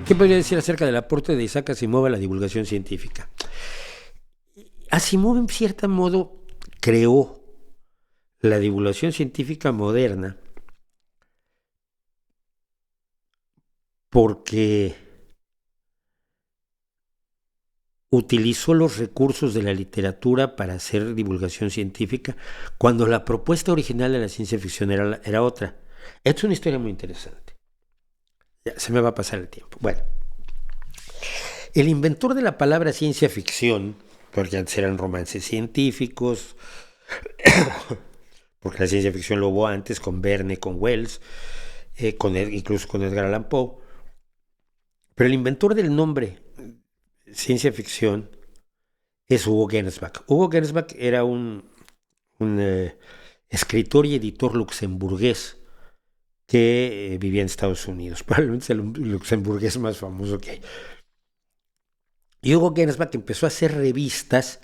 ¿Qué podría decir acerca del aporte de Isaac Asimov a la divulgación científica? Asimov, en cierto modo, creó la divulgación científica moderna porque utilizó los recursos de la literatura para hacer divulgación científica cuando la propuesta original de la ciencia ficción era otra. Esto es una historia muy interesante. Ya, se me va a pasar el tiempo. Bueno, el inventor de la palabra ciencia ficción, porque antes eran romances científicos, porque la ciencia ficción lo hubo antes con Verne, con Wells, incluso con Edgar Allan Poe, pero el inventor del nombre ciencia ficción es Hugo Gernsback. Hugo Gernsback era un escritor y editor luxemburgués que vivía en Estados Unidos, probablemente es el luxemburgués más famoso que hay. Y Hugo Gernsback empezó a hacer revistas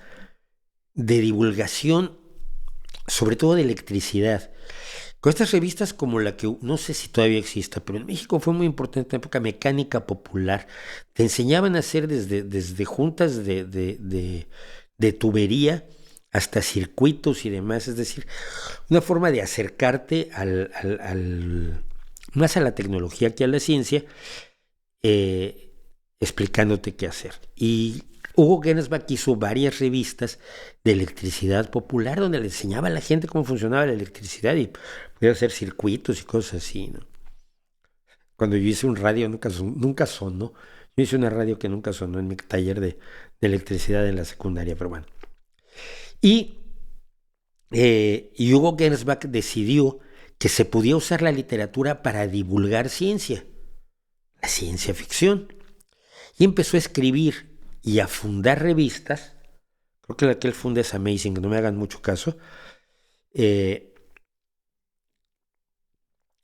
de divulgación, sobre todo de electricidad. Con estas revistas como la que, no sé si todavía exista, pero en México fue muy importante en la época, Mecánica Popular. Te enseñaban a hacer desde juntas de tubería hasta circuitos y demás. Es decir, una forma de acercarte más a la tecnología que a la ciencia, explicándote qué hacer. Y Hugo Gernsback hizo varias revistas de electricidad popular donde le enseñaba a la gente cómo funcionaba la electricidad y podía hacer circuitos y cosas así, ¿no? Cuando yo hice un radio nunca sonó. Yo hice una radio que nunca sonó en mi taller de electricidad en la secundaria, pero bueno. Y Hugo Gernsback decidió que se podía usar la literatura para divulgar ciencia, la ciencia ficción. Y empezó a escribir y a fundar revistas. Creo que la que él funda es Amazing, no me hagan mucho caso. En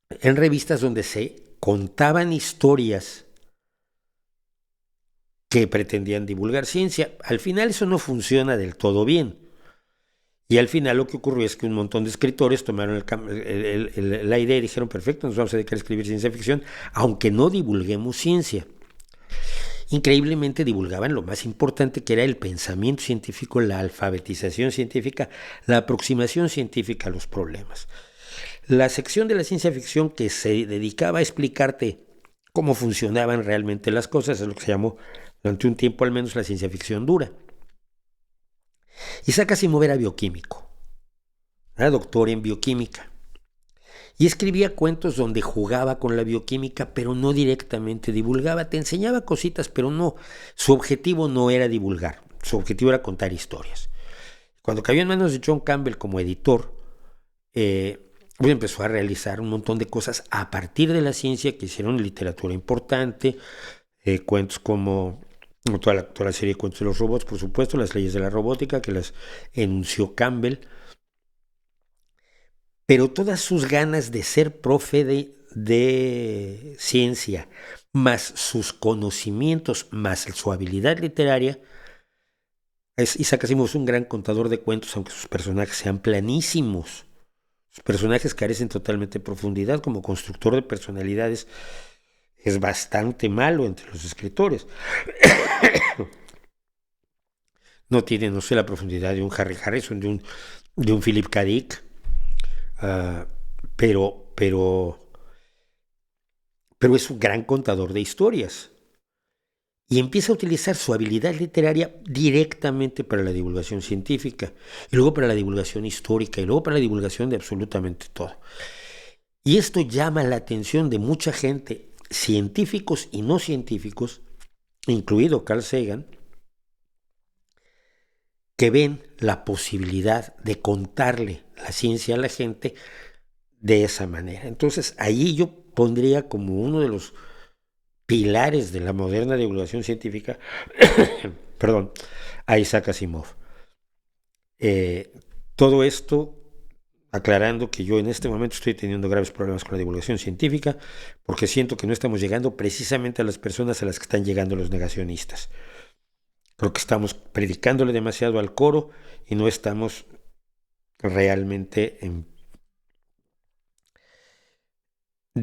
revistas donde se contaban historias que pretendían divulgar ciencia. Al final eso no funciona del todo bien. Y al final lo que ocurrió es que un montón de escritores tomaron la idea y dijeron, perfecto, nos vamos a dedicar a escribir ciencia ficción, aunque no divulguemos ciencia. Increíblemente divulgaban lo más importante, que era el pensamiento científico, la alfabetización científica, la aproximación científica a los problemas. La sección de la ciencia ficción que se dedicaba a explicarte cómo funcionaban realmente las cosas es lo que se llamó, durante un tiempo al menos, la ciencia ficción dura. Isaac Asimov era bioquímico, era doctor en bioquímica. Y escribía cuentos donde jugaba con la bioquímica, pero no directamente divulgaba. Te enseñaba cositas, pero no. Su objetivo no era divulgar. Su objetivo era contar historias. Cuando cayó en manos de John Campbell como editor, empezó a realizar un montón de cosas a partir de la ciencia que hicieron literatura importante. Cuentos como toda la serie de cuentos de los robots, por supuesto, las leyes de la robótica, que las enunció Campbell. Pero todas sus ganas de ser profe de ciencia, más sus conocimientos, más su habilidad literaria, Isaac Asimov es un gran contador de cuentos, aunque sus personajes sean planísimos. Sus personajes carecen totalmente de profundidad. Como constructor de personalidades es bastante malo entre los escritores. No tiene, no sé, la profundidad de un Harry Harrison, de un Philip K. Dick. Pero es un gran contador de historias y empieza a utilizar su habilidad literaria directamente para la divulgación científica y luego para la divulgación histórica y luego para la divulgación de absolutamente todo. Y esto llama la atención de mucha gente, científicos y no científicos, incluido Carl Sagan, que ven la posibilidad de contarle la ciencia a la gente de esa manera. Entonces, ahí yo pondría como uno de los pilares de la moderna divulgación científica, perdón, a Isaac Asimov. Todo esto aclarando que yo en este momento estoy teniendo graves problemas con la divulgación científica porque siento que no estamos llegando precisamente a las personas a las que están llegando los negacionistas. Creo que estamos predicándole demasiado al coro y no estamos realmente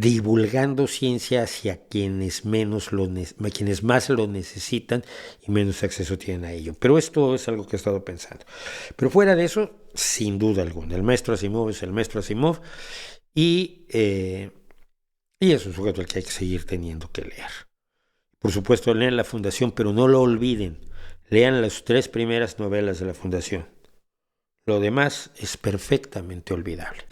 divulgando ciencia hacia quienes quienes más lo necesitan y menos acceso tienen a ello. Pero esto es algo que he estado pensando. Pero fuera de eso, sin duda alguna, el maestro Asimov es el maestro Asimov y es un sujeto al que hay que seguir teniendo que leer. Por supuesto, lean La Fundación, pero no lo olviden. Lean las 3 primeras novelas de La Fundación. Lo demás es perfectamente olvidable.